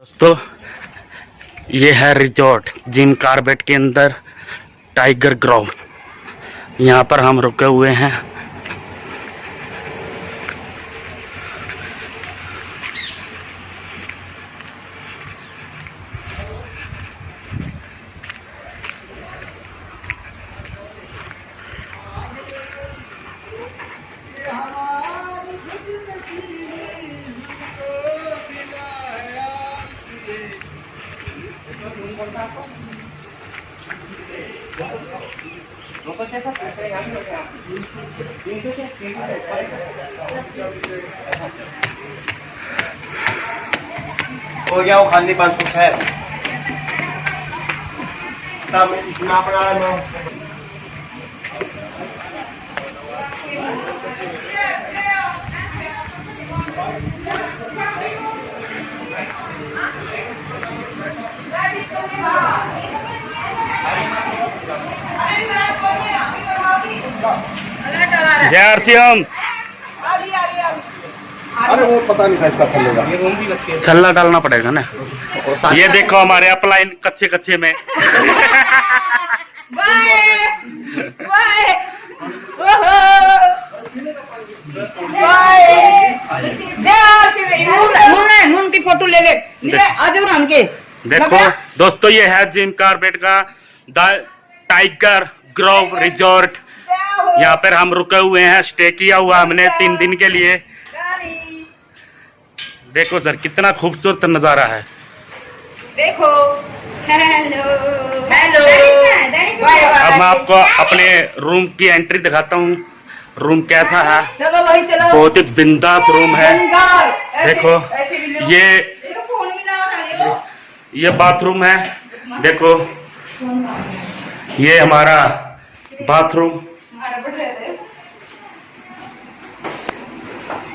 दोस्तों ये है रिजॉर्ट जिम कार्बेट के अंदर टाइगर ग्रोव। यहाँ पर हम रुके हुए हैं। हो गया वो खाली 500 है तब इतना बना लो। जय आरसीएम। अरे वो पता नहीं था इसका चलेगा, ये रूम भी लगती है, छल्ला डालना पड़ेगा ना। ये देखो हमारे अपलाइन कच्चे कच्चे में की फोटो ले ले के देखो दोस्तों, ये है जिम कार्बेट का टाइगर ग्रोव रिजॉर्ट। यहाँ पर हम रुके हुए हैं, स्टे किया हुआ हमने 3 दिन के लिए। देखो सर कितना खूबसूरत नजारा है। देखो हेलो हेलो। अब मैं आपको अपने रूम की एंट्री दिखाता हूँ। रूम कैसा है, चलो भाई चलो। बहुत ही बिंदास रूम है। देखो ये बाथरूम है। देखो ये हमारा बाथरूम,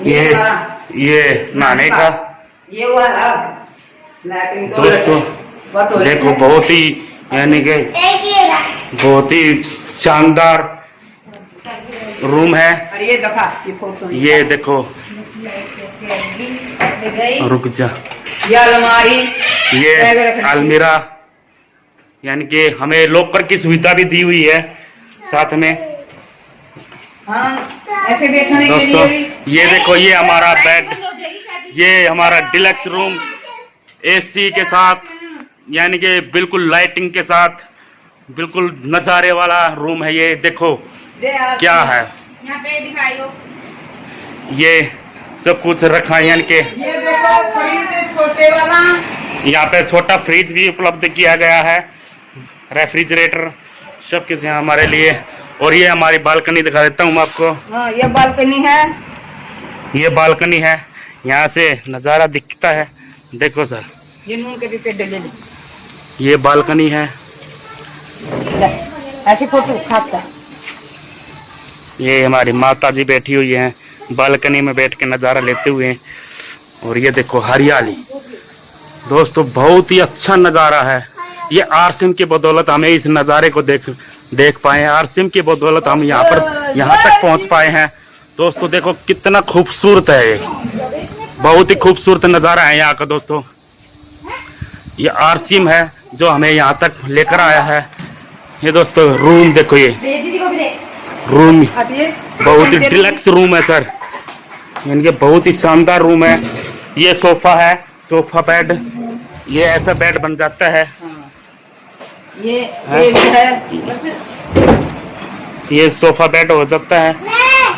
ये नहाने का। ये वाला दोस्तों देखो बहुत ही यानी कि बहुत ही शानदार रूम है। ये देखा ये फोटो, ये देखो रुक जा, ये अलमारी, ये अलमीरा, यानी कि हमें लॉकर की सुविधा भी दी हुई है साथ में। हाँ, ऐसे बैठने के दोस्तों लिए ये देखो, ये हमारा बेड, ये हमारा डिलक्स रूम एसी के साथ, यानी कि बिल्कुल लाइटिंग के साथ, बिल्कुल नज़ारे वाला रूम है। ये देखो क्या है, यहाँ पे दिखाइयो। ये सब कुछ रखा है, यानी कि ये देखो फ्रिज छोटे वाला, यहाँ पे छोटा फ्रिज भी उपलब्ध किया गया है, रेफ्रिजरेटर सब कुछ यहाँ हमारे लिए। और ये हमारी बालकनी दिखा देता हूँ मैं आपको। हाँ ये बालकनी है, ये बालकनी है, यहाँ से नज़ारा दिखता है। देखो सर ये नून के पीछे डले ले। ये बालकनी है। ऐसी फोटो खाता। ये हमारी माता जी बैठी हुई हैं बालकनी में बैठ के नज़ारा लेते हुए। और ये देखो हरियाली। दोस्तों बहुत ही अच्छा नज़ारा है। ये आरसीएम की बदौलत हमें इस नज़ारे को देख पाए हैं। आरसीएम की बदौलत हम यहाँ तक पहुँच पाए हैं। दोस्तों देखो कितना खूबसूरत है, ये बहुत ही खूबसूरत नज़ारा है यहाँ का। दोस्तों ये आरसीएम है जो हमें यहाँ तक लेकर आया है। ये दोस्तों रूम देखो, ये रूम बहुत ही डिलक्स रूम है सर, यानी कि बहुत ही शानदार रूम है। ये सोफा है, सोफा बेड, ये ऐसा बेड बन जाता है। ये है ये सोफा बेड हो जाता है।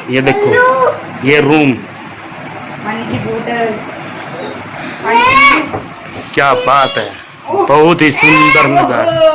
ये देखो ये रूम, पानी की बोतल, क्या बात है, बहुत ही सुंदर नजारा।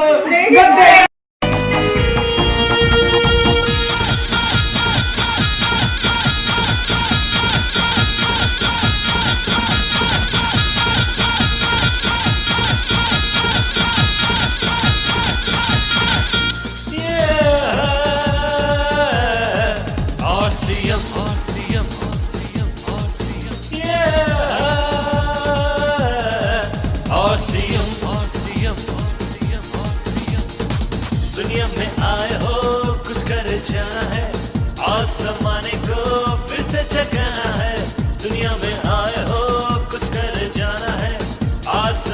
दुनिया में आए हो कुछ कर जाना है, आसमाने को फिर से जगाना है। दुनिया में आए हो कुछ कर जाना है, आस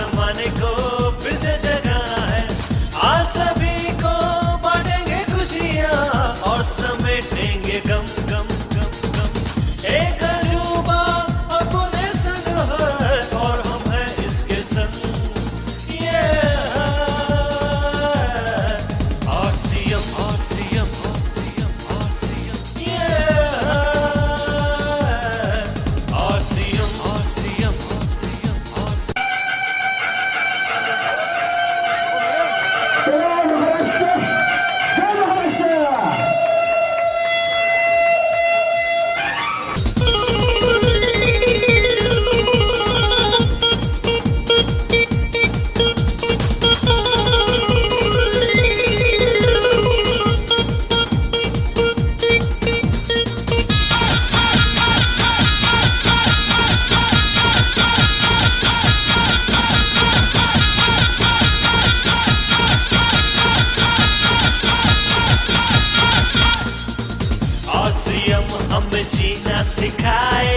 जीना सिखाए,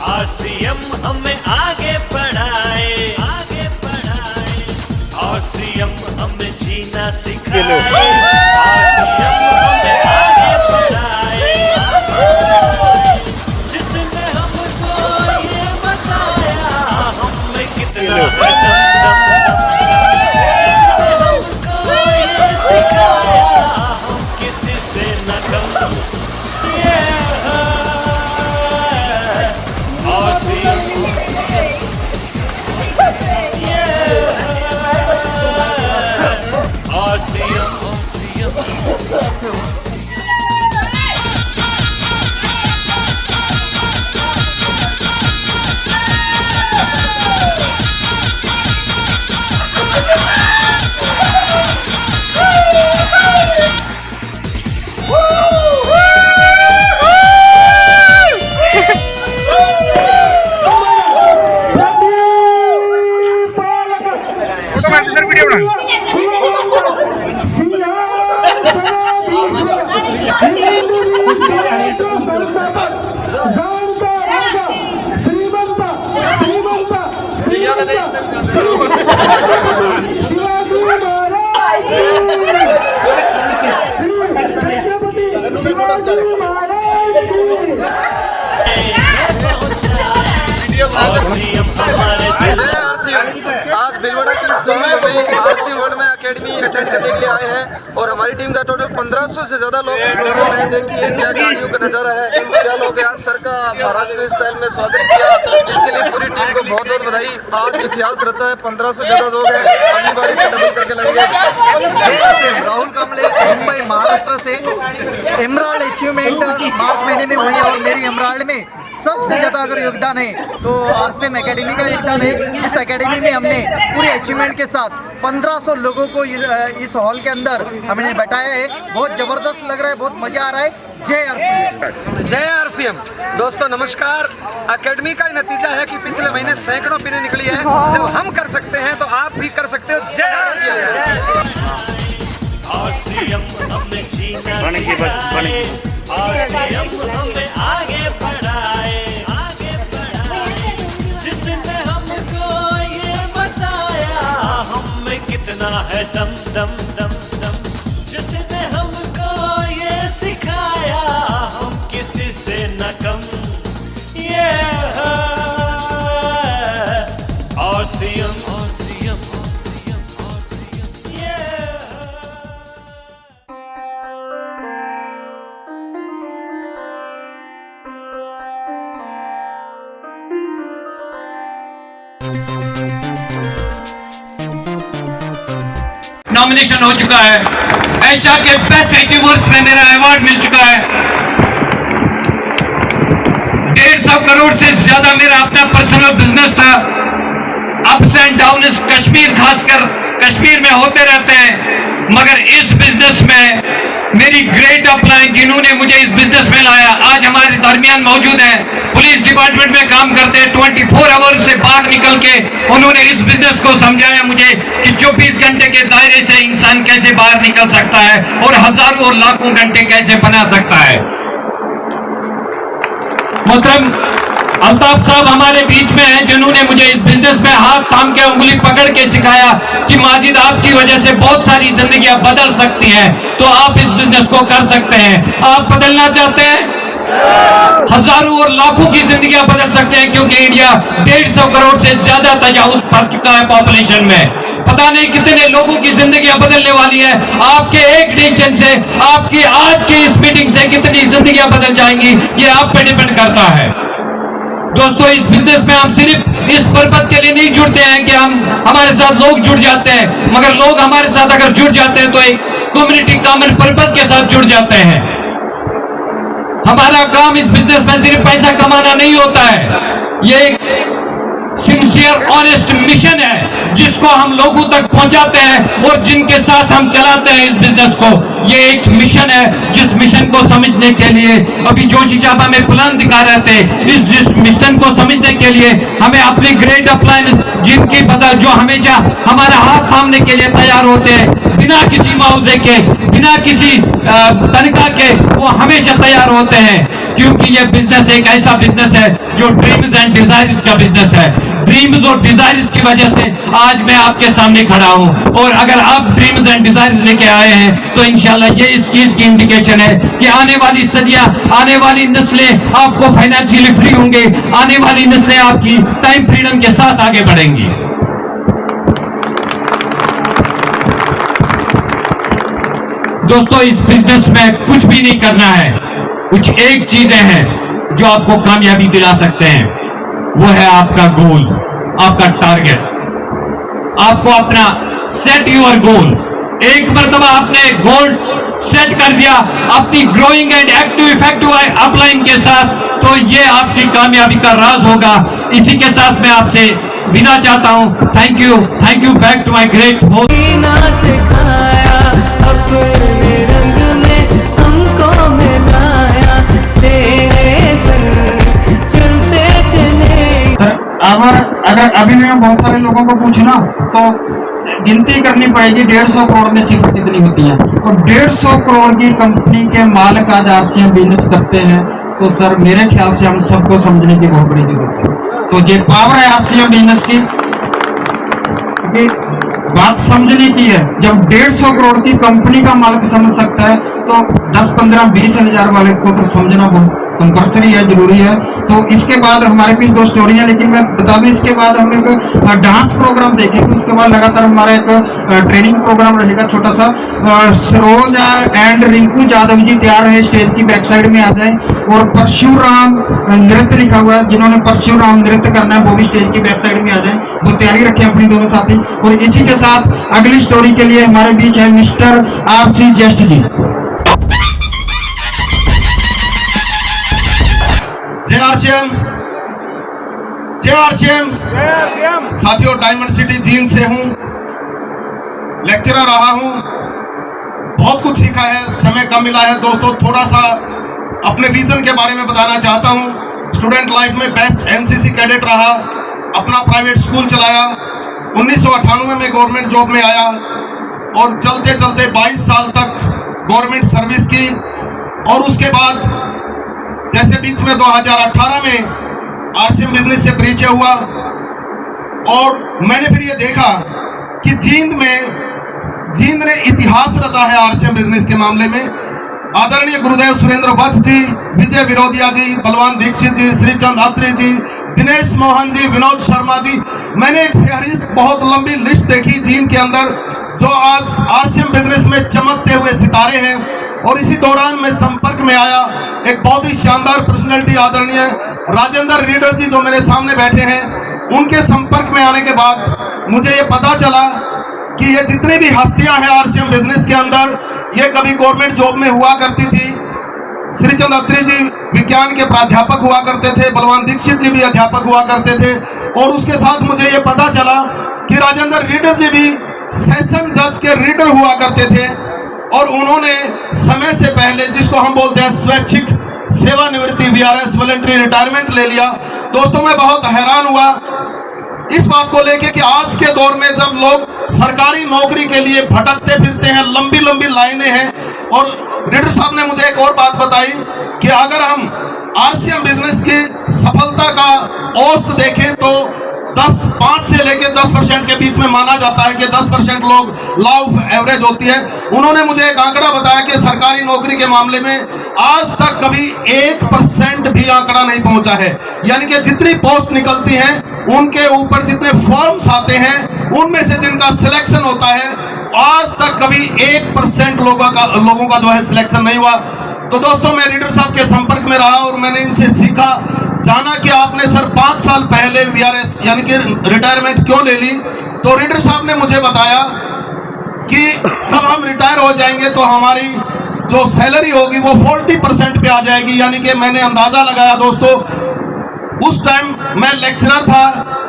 RCM हमें आगे बढ़ाए, आगे बढ़ाए, RCM हमें जीना सिखाए, RCM हमें आगे बढ़ाए, जिसने हमको ये बताया हमें कितना है दम दम दम, जिसने हमको ये सिखाया हम किसी से न कम, ये है RCM, ये है RCM, आज भीलवाड़ा की इस बिल्डिंग में RC वर्ल्ड में एकेडमी अटेंड करने के लिए आए हैं और हमारी टीम का टोटल 1500 से ज़्यादा लोग प्रोग्राम है। देखिए क्या गाड़ियों का नज़ारा है, क्या लोग आज सर का महाराष्ट्र स्टाइल में स्वागत किया, इसके लिए पूरी टीम को बहुत बहुत बधाई। आज इतिहास रचा है, 1500 से ज़्यादा लोग हैं, अगली बार इसे डबल करके लाएंगे। राहुल कांबले मुंबई महाराष्ट्र से एमराल्ड अचीवमेंट मार्च महीने में हुई और मेरी एमराल्ड में सबसे ज़्यादा अगर योगदान है तो RCM एकेडमी का योगदान है। इस एकेडमी में हमने पूरे अचीवमेंट के साथ 1500 लोगों को इस हॉल के अंदर हमने बैठाया है। बहुत ज़बरदस्त लग रहा है, बहुत मज़ा आ रहा है। जय RCM, जय RCM। दोस्तों नमस्कार। एकेडमी का नतीजा है कि पिछले महीने सैकड़ों पिने निकली है। जब हम कर सकते हैं तो आप भी कर सकते हो। जय RCM हमें जीना सिखाए, RCM हमें आगे बढ़ाए, आगे बढ़ाए, जिसने हमको ये बताया हमें कितना है दम दम दम दम, जिसने हमको ये सिखाया हम किसी से न कम, ये है RCM, RCM, RCM, RCM, ये नॉमिनेशन हो चुका है। एशिया के बेस्ट अचीवर्स में मेरा अवार्ड मिल चुका है। 150 करोड़ से ज्यादा मेरा अपना पर्सनल बिजनेस था। अप्स एंड डाउन कश्मीर, खासकर कश्मीर में होते रहते हैं, मगर इस बिजनेस में मेरी ग्रेट अपलाइन जिन्होंने मुझे इस बिजनेस में लाया आज हमारे दरमियान मौजूद हैं। पुलिस डिपार्टमेंट में काम करते हैं, 24 आवर्स से बाहर निकल के उन्होंने इस बिजनेस को समझाया मुझे कि 24 घंटे के दायरे से इंसान कैसे बाहर निकल सकता है और हजारों और लाखों घंटे कैसे बना सकता है। मोहतरम अल्ताफ साहब हमारे बीच में हैं, जिन्होंने मुझे इस बिजनेस में हाथ थाम के उंगली पकड़ के सिखाया कि माजिद आपकी वजह से बहुत सारी जिंदगियां बदल सकती हैं, तो आप इस बिजनेस को कर सकते हैं। आप बदलना चाहते हैं? हजारों और लाखों की जिंदगियां बदल सकते हैं, क्योंकि इंडिया 150 करोड़ से ज्यादा तजावुज कर चुका है पॉपुलेशन में। पता नहीं कितने लोगों की जिंदगियां बदलने वाली है। आपके एक डिसीजन से, आपकी आज की इस मीटिंग से कितनी जिंदगियां बदल जाएंगी, ये आप पे डिपेंड करता है। दोस्तों इस बिजनेस में हम सिर्फ इस पर्पस के लिए नहीं जुड़ते हैं कि हमारे साथ लोग जुड़ जाते हैं, मगर लोग हमारे साथ अगर जुड़ जाते हैं तो एक कम्युनिटी कॉमन पर्पस के साथ जुड़ जाते हैं। हमारा काम इस बिजनेस में सिर्फ पैसा कमाना नहीं होता है, ये एक सिंसियर ऑनेस्ट मिशन है जिसको हम लोगों तक पहुंचाते हैं और जिनके साथ हम चलाते हैं इस बिजनेस को। ये एक मिशन है, जिस मिशन को समझने के लिए अभी जोशी चाबा में प्लान दिखा रहे थे, जिस मिशन को समझने के लिए हमें अपनी ग्रेट अपलायंस जिनकी बदल जो हमेशा हमारा हाथ थामने के लिए तैयार होते हैं, बिना किसी मुआवजे के, बिना किसी तनख्वाह के, वो हमेशा तैयार होते हैं। क्योंकि ये बिजनेस एक ऐसा बिजनेस है जो ड्रीम्स एंड डिजायर्स का बिजनेस है। ड्रीम्स और डिजायर्स की वजह से आज मैं आपके सामने खड़ा हूं, और अगर आप ड्रीम्स एंड डिजायर्स लेके आए हैं तो इंशाल्लाह ये इस चीज की इंडिकेशन है कि आने वाली सदियां, आने वाली नस्लें आपको फाइनेंशियली फ्री होंगे, आने वाली नस्लें आपकी टाइम फ्रीडम के साथ आगे बढ़ेंगी। दोस्तों, इस बिजनेस में कुछ भी नहीं करना है, कुछ एक चीजें हैं जो आपको कामयाबी दिला सकते हैं, वो है आपका गोल, आपका टारगेट। आपको अपना सेट योर गोल, एक मर्तबा आपने गोल सेट कर दिया अपनी growing and active effective upline के साथ, तो ये आपकी कामयाबी का राज होगा। इसी के साथ मैं आपसे विदा चाहता हूं। Thank you back to my great host. अगर अभी मैं बहुत सारे लोगों को पूछना तो गिनती करनी पड़ेगी 150 करोड़ में सिर्फ कितनी होती है। तो 150 करोड़ की कंपनी के मालिक आज आरसीएम बिजनेस करते हैं, तो सर मेरे ख्याल से हम सबको समझने की बहुत बड़ी जरूरत है। तो ये पावर है आरसीएम बिजनेस की, बात समझने की है। जब 150 करोड़ की कंपनी का मालिक समझ सकता है तो 10, 15, 20 हजार वाले को तो समझना बहुत कंपल्सरी है, जरूरी है। तो इसके बाद हमारे पास 2 स्टोरी है, लेकिन मैं बता दूं इसके बाद हम एक डांस प्रोग्राम देखेंगे। उसके बाद लगातार हमारा एक ट्रेनिंग प्रोग्राम रहेगा छोटा सा। सरोज एंड रिंकू यादव जी तैयार है, स्टेज की बैक साइड में आ जाए। और परशुराम नृत्य लिखा हुआ है, जिन्होंने परशुराम नृत्य करना है वो भी स्टेज की बैक साइड में आ जाए, वो तैयारी रखें अपनी दोनों साथी। और इसी के साथ अगली स्टोरी के लिए हमारे बीच है मिस्टर RC जस्ट जी। जय आरसीएम, जय आरसीएम। साथियों, डायमंड सिटी जींद से हूं, लेक्चरर रहा हूं, बहुत कुछ सीखा है, समय कम मिला है। दोस्तों, थोड़ा सा अपने विजन के बारे में बताना चाहता हूं। स्टूडेंट लाइफ में बेस्ट एनसीसी कैडेट रहा, अपना प्राइवेट स्कूल चलाया, 1998 में गवर्नमेंट जॉब में आया और चलते चलते 22 साल तक गवर्नमेंट सर्विस की। और उसके बाद जैसे बीच में 2018 में आरसीएम बिजनेस से परिचय हुआ और मैंने फिर ये देखा कि जींद ने इतिहास रचा है आरसीएम बिजनेस के मामले में। आदरणीय गुरुदेव सुरेंद्र वत्स जी, विजय विरोधिया जी, बलवान दीक्षित जी, श्रीचंद अत्री जी, दिनेश मोहन जी, विनोद शर्मा जी, मैंने एक फहरिस्त बहुत लंबी लिस्ट देखी जींद के अंदर जो आज आरसीएम बिजनेस में चमकते हुए सितारे हैं। और इसी दौरान मैं संपर्क में आया एक बहुत ही शानदार पर्सनैलिटी आदरणीय राजेंद्र रीडर जी जो मेरे सामने बैठे हैं, उनके संपर्क में आने के बाद मुझे ये पता चला कि ये जितनी भी हस्तियां हैं आरसीएम बिजनेस के अंदर, ये कभी गवर्नमेंट जॉब में हुआ करती थी। श्रीचंद अत्री जी विज्ञान के प्राध्यापक हुआ करते थे, बलवान दीक्षित जी भी अध्यापक हुआ करते थे। और उसके साथ मुझे ये पता चला कि राजेंद्र रीडर जी भी सेशन जज के रीडर हुआ करते थे और उन्होंने समय से पहले, जिसको हम बोलते हैं स्वैच्छिक सेवानिवृत्ति, VRS वॉलंटरी रिटायरमेंट ले लिया। दोस्तों, मैं बहुत हैरान हुआ इस बात को लेके कि आज के दौर में जब लोग सरकारी नौकरी के लिए भटकते फिरते हैं, लंबी लंबी लाइनें हैं। और रीडर साहब ने मुझे एक और बात बताई कि अगर हम आरसीएम बिजनेस की सफलता का औसत देखें तो 5 से लेकर 10% के बीच में माना जाता है कि 10% लोग लॉ ऑफ एवरेज होती है। उन्होंने मुझे एक आंकड़ा बताया कि सरकारी नौकरी के मामले में आज तक कभी 1% भी आंकड़ा नहीं पहुंचा है। यानी कि जितनी पोस्ट निकलती हैं उनके ऊपर जितने फॉर्म्स आते हैं उनमें से जिनका सिलेक्शन होता है, आज तक कभी 1% लोगों का जो है सिलेक्शन नहीं हुआ। तो दोस्तों, मैं रीडर साहब के संपर्क में रहा और मैंने इनसे सीखा, जाना कि आपने सर 5 साल पहले VRS यानी कि रिटायरमेंट क्यों ले ली। तो रीडर साहब ने मुझे बताया कि जब हम रिटायर हो जाएंगे तो हमारी जो सैलरी होगी वो 40% पे आ जाएगी। यानी कि मैंने अंदाजा लगाया दोस्तों, उस टाइम मैं लेक्चरर था,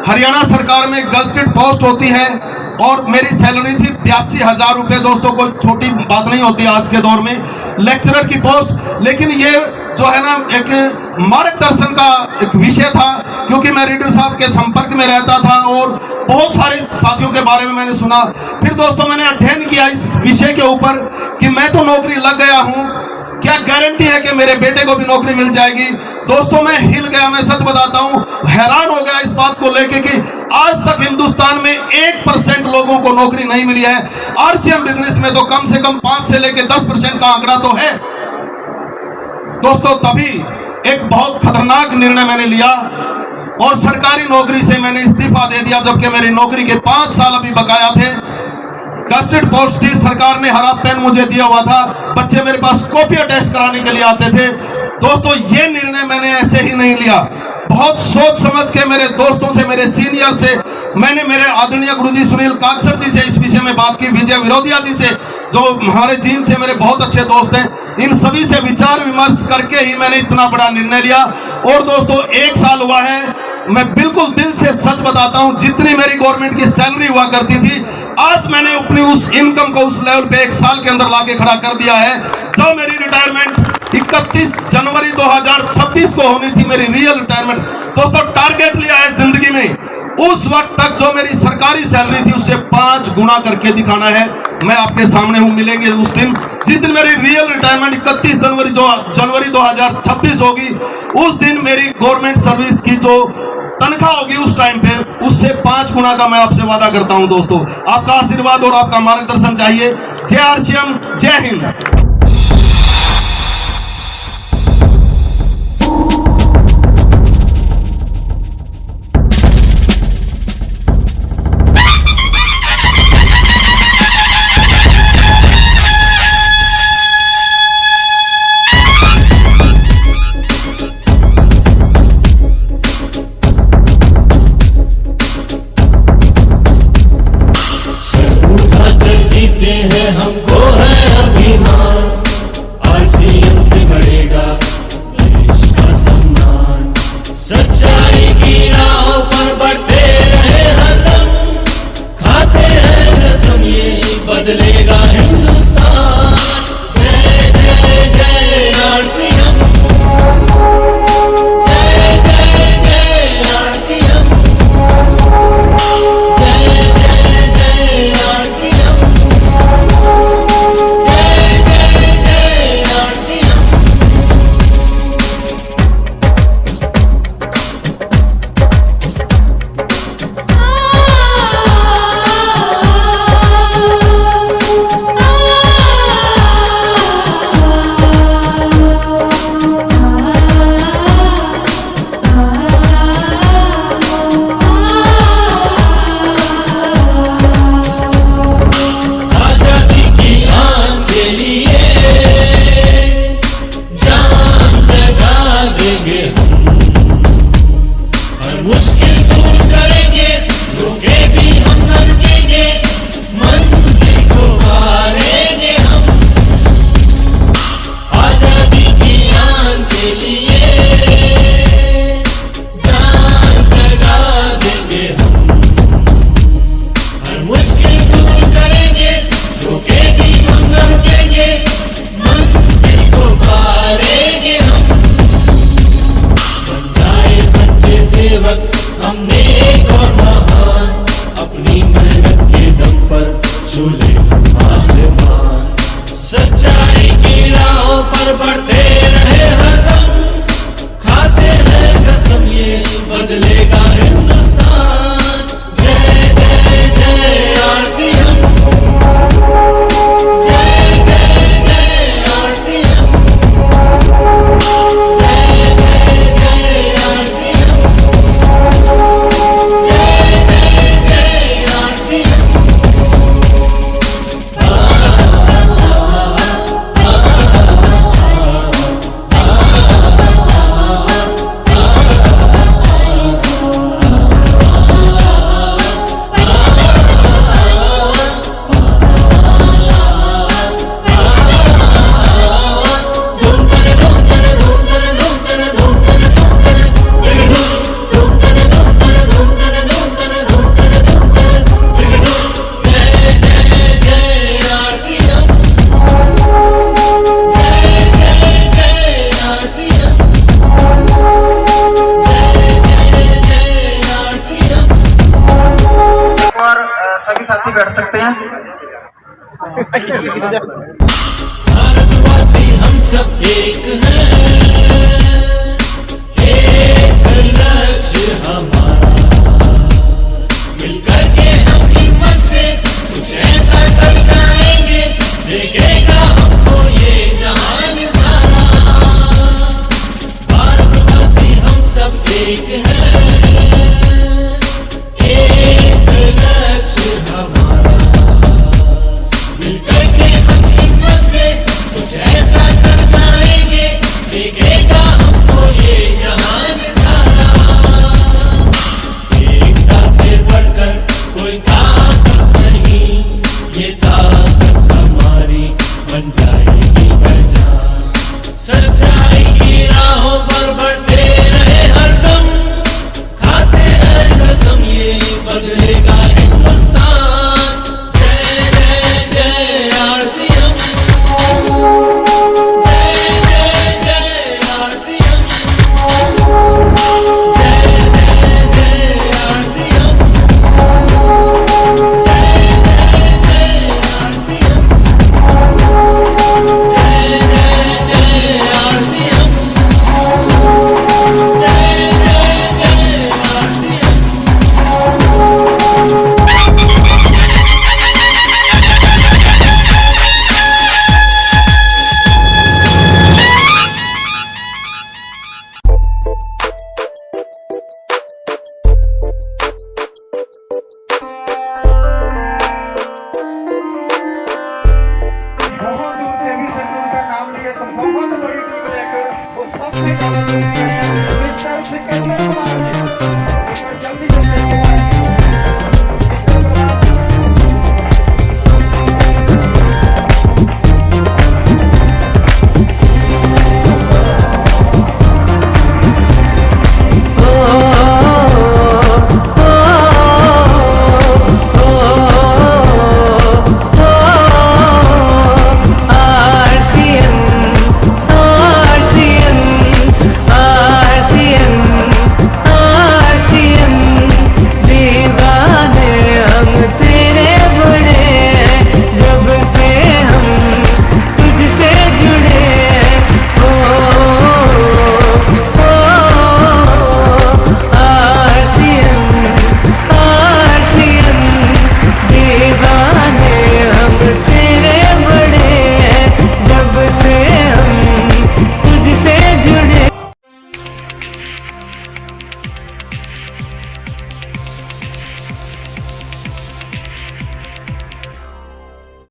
हरियाणा सरकार में गजटेड पोस्ट होती है और मेरी सैलरी थी 82,000 रुपये। दोस्तों, कोई छोटी बात नहीं होती आज के दौर में लेक्चरर की पोस्ट। लेकिन ये जो है ना एक मार्गदर्शन का एक विषय था, क्योंकि मैं रीडर साहब के संपर्क में रहता था और बहुत सारे साथियों के बारे में मैंने सुना। फिर दोस्तों, मैंने अध्ययन किया इस विषय के ऊपर कि मैं तो नौकरी लग गया हूँ, क्या गारंटी है कि मेरे बेटे को भी नौकरी मिल जाएगी? दोस्तों मैं हिल गया, मैं सच बताता हूं, हैरान हो गया इस बात को लेके कि आज तक हिंदुस्तान में 1% लोगों को नौकरी नहीं मिली है। आरसीएम बिजनेस में तो कम से कम 5 से लेकर 10% का आंकड़ा तो है। दोस्तों तभी एक बहुत खतरनाक निर्णय मैंने लिया और सरकारी नौकरी से मैंने इस्तीफा दे दिया, जबकि मेरी नौकरी के 5 साल अभी बकाया थे। गस्टेड पोस्ट थी, सरकार ने हरा पेन मुझे दिया हुआ था, बच्चे मेरे पास कॉपियां टेस्ट कराने के लिए आते थे। दोस्तों ये निर्णय मैंने ऐसे ही नहीं लिया, बहुत सोच समझ के मेरे दोस्तों से, मेरे सीनियर से, मैंने मेरे आदरणीय गुरुजी सुनील काकसर जी से इस विषय में बात की, विजय विरोधिया जी से जो हमारे जीन से मेरे बहुत अच्छे दोस्त हैं, इन सभी से विचार विमर्श करके ही मैंने इतना बड़ा निर्णय लिया। और दोस्तों 1 साल हुआ है, मैं बिल्कुल दिल से सच बताता हूं, जितनी मेरी गवर्नमेंट की सैलरी हुआ करती थी, आज मैंने अपनी उस इनकम को उस लेवल पे 1 साल के अंदर लाके खड़ा कर दिया है। जब मेरी रिटायरमेंट 31 जनवरी 2026 को होनी थी, मेरी रियल रिटायरमेंट, दोस्तों टारगेट लिया है जिंदगी में, उस वक्त तक जो मेरी सरकारी सैलरी थी उससे 5 गुना करके दिखाना है। मैं आपके सामने हूं, मिलेंगे उस दिन, जिस दिन मेरी रियल रिटायरमेंट 31 जनवरी 2026 होगी, उस दिन मेरी गवर्नमेंट सर्विस की जो तनख्वाह होगी उस टाइम पे, उससे 5 गुना का मैं आपसे वादा करता हूं। दोस्तों आपका आशीर्वाद और आपका मार्गदर्शन चाहिए। जय आरसीएम, जय हिंद। हमको है अभिमान, आरसीएम से बढ़ेगा देश का सम्मान। सच्चाई की राह पर बढ़ते रहे हरदम, खाते हैं कसम ये बदलेगा हिंदुस्तान। जय जय जय आरसीएम, जय जय जय आरसीएम, जय जय जय आरसीएम। सच्चाई की राहों पर बढ़ते रहे हरदम, खाते हैं कसम ये बदलेगा हिंदुस्तान। जय जय जय आरसीएम, जय जय जय आरसीएम, जय जय जय आरसीएम, जय जय जय आरसीएम। सभी साथी बैठ सकते हैं। भारतवासी हम सब एक है, एक लक्ष्य हमारा, मिलकर के हम हिम्मत से कुछ ऐसा कर जाएंगे, देखेगा हमको ये जहान सारा। भारतवासी हम सब एक हैं, एक लक्ष्य हमारा, मिलकर के हम हिम्मत से कुछ ऐसा कर पाएंगे, देखेगा हमको ये जहान सारा। एकता से बढ़कर कोई ताकत नहीं, ये ताकत हमारी बन जाएगी पहचान। सच्चाई की राहों पर बढ़ते रहे हरदम, खाते हैं कसम ये बदलेगा हिंदुस्तान। जय जय जय आरसीएम, जय जय जय आरसीएम, जय जय जय आरसीएम, जय जय जय आरसीएम, जय जय जय आरसीएम, जय जय जय आरसीएम। बहुत दूर से भी शत्रु का नाम लिए तो बहुत बड़ी टीम लेकर वो सबसे ज्यादा इस तरह से करने